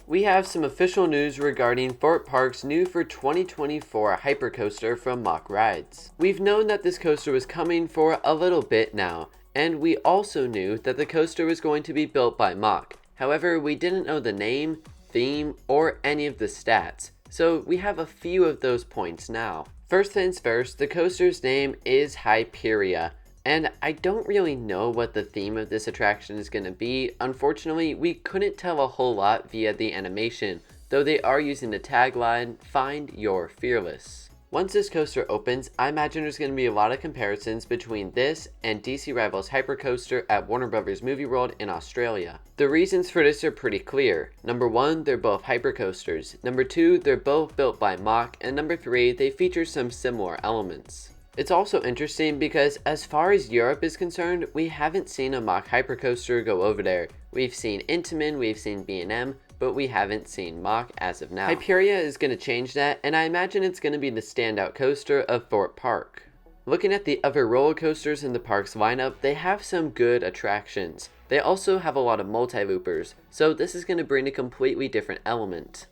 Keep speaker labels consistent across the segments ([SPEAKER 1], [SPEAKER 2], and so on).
[SPEAKER 1] We have some official news regarding Thorpe Park's new for 2024 hypercoaster from Mack Rides. We've known that this coaster was coming for a little bit now, and we also knew that the coaster was going to be built by Mack. However, we didn't know the name, theme, or any of the stats, so we have a few of those points now. First things first, the coaster's name is Hyperia. And I don't really know what the theme of this attraction is going to be. Unfortunately, we couldn't tell a whole lot via the animation, though they are using the tagline, "Find Your Fearless." Once this coaster opens, I imagine there's going to be a lot of comparisons between this and DC Rivals Hypercoaster at Warner Bros. Movie World in Australia. The reasons for this are pretty clear. Number 1, they're both hypercoasters. Number 2, they're both built by Mack. And number 3, they feature some similar elements. It's also interesting because as far as Europe is concerned, we haven't seen a Mack hypercoaster go over there. We've seen Intamin, we've seen B&M, but we haven't seen Mack as of now. Hyperia is going to change that, and I imagine it's going to be the standout coaster of Thorpe Park. Looking at the other roller coasters in the park's lineup, they have some good attractions. They also have a lot of multi-loopers, so this is going to bring a completely different element.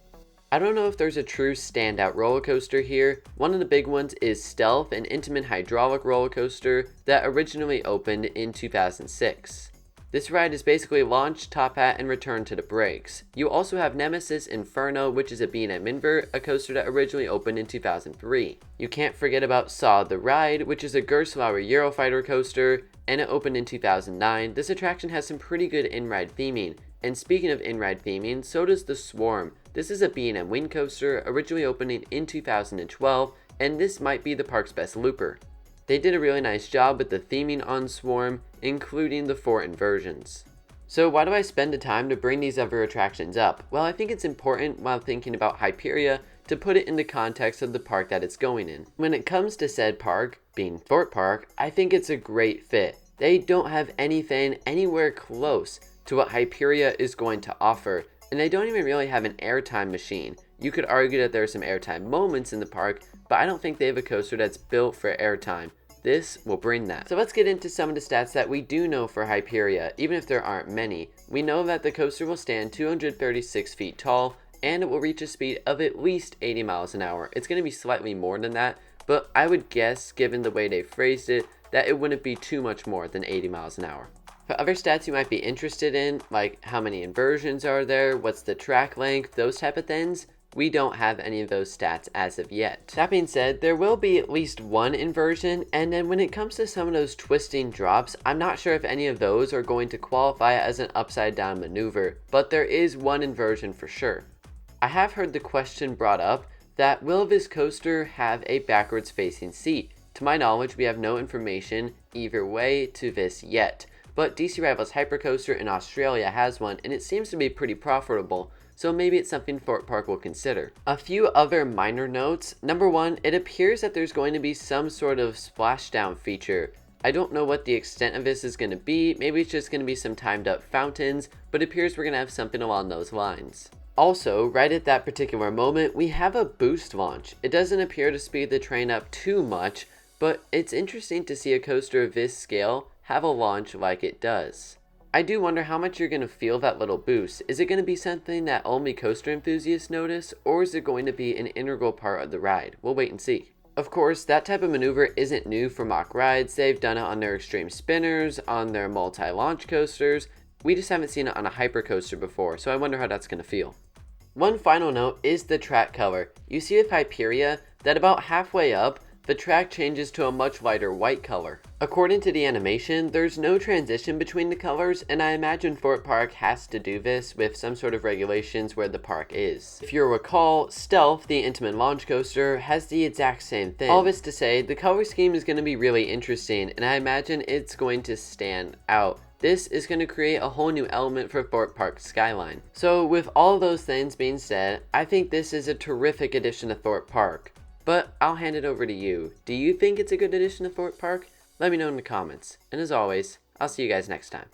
[SPEAKER 1] I don't know if there's a true standout roller coaster here. One of the big ones is Stealth, an Intamin hydraulic roller coaster that originally opened in 2006. This ride is basically launch, top hat, and return to the brakes. You also have Nemesis Inferno, which is a B&M invert, a coaster that originally opened in 2003. You can't forget about Saw the Ride, which is a Gerstlauer Eurofighter coaster, and it opened in 2009. This attraction has some pretty good in-ride theming. And speaking of in-ride theming, so does the Swarm. This is a B&M wind coaster, originally opening in 2012, and this might be the park's best looper. They did a really nice job with the theming on Swarm, including the 4 inversions. So why do I spend the time to bring these other attractions up? Well, I think it's important while thinking about Hyperia to put it in the context of the park that it's going in. When it comes to said park, being Thorpe Park, I think it's a great fit. They don't have anything anywhere close to what Hyperia is going to offer, and they don't even really have an airtime machine. You could argue that there are some airtime moments in the park, but I don't think they have a coaster that's built for airtime. This will bring that. So let's get into some of the stats that we do know for Hyperia, even if there aren't many. We know that the coaster will stand 236 feet tall, and it will reach a speed of at least 80 miles an hour. It's going to be slightly more than that, but I would guess, given the way they phrased it, that it wouldn't be too much more than 80 miles an hour. For other stats you might be interested in, like how many inversions are there, what's the track length, those type of things, we don't have any of those stats as of yet. That being said, there will be at least one inversion, and then when it comes to some of those twisting drops, I'm not sure if any of those are going to qualify as an upside down maneuver, but there is one inversion for sure. I have heard the question brought up that will this coaster have a backwards facing seat? To my knowledge, we have no information either way to this yet. But DC Rivals Hypercoaster in Australia has one, and it seems to be pretty profitable, so maybe it's something Thorpe Park will consider. A few other minor notes. Number 1, it appears that there's going to be some sort of splashdown feature. I don't know what the extent of this is going to be. Maybe it's just going to be some timed up fountains, but it appears we're going to have something along those lines. Also, right at that particular moment, we have a boost launch. It doesn't appear to speed the train up too much, but it's interesting to see a coaster of this scale have a launch like it does. I do wonder how much you're going to feel that little boost. Is it going to be something that only coaster enthusiasts notice, or is it going to be an integral part of the ride? We'll wait and see. Of course, that type of maneuver isn't new for Mack Rides. They've done it on their extreme spinners, on their multi-launch coasters. We just haven't seen it on a hypercoaster before, so I wonder how that's going to feel. One final note is the track color. You see with Hyperia that about halfway up, the track changes to a much lighter white color. According to the animation, there's no transition between the colors, and I imagine Thorpe Park has to do this with some sort of regulations where the park is. If you recall, Stealth, the Intamin launch coaster, has the exact same thing. All this to say, the color scheme is going to be really interesting, and I imagine it's going to stand out. This is going to create a whole new element for Thorpe Park's skyline. So with all those things being said, I think this is a terrific addition to Thorpe Park. But I'll hand it over to you. Do you think it's a good addition to Thorpe Park? Let me know in the comments. And as always, I'll see you guys next time.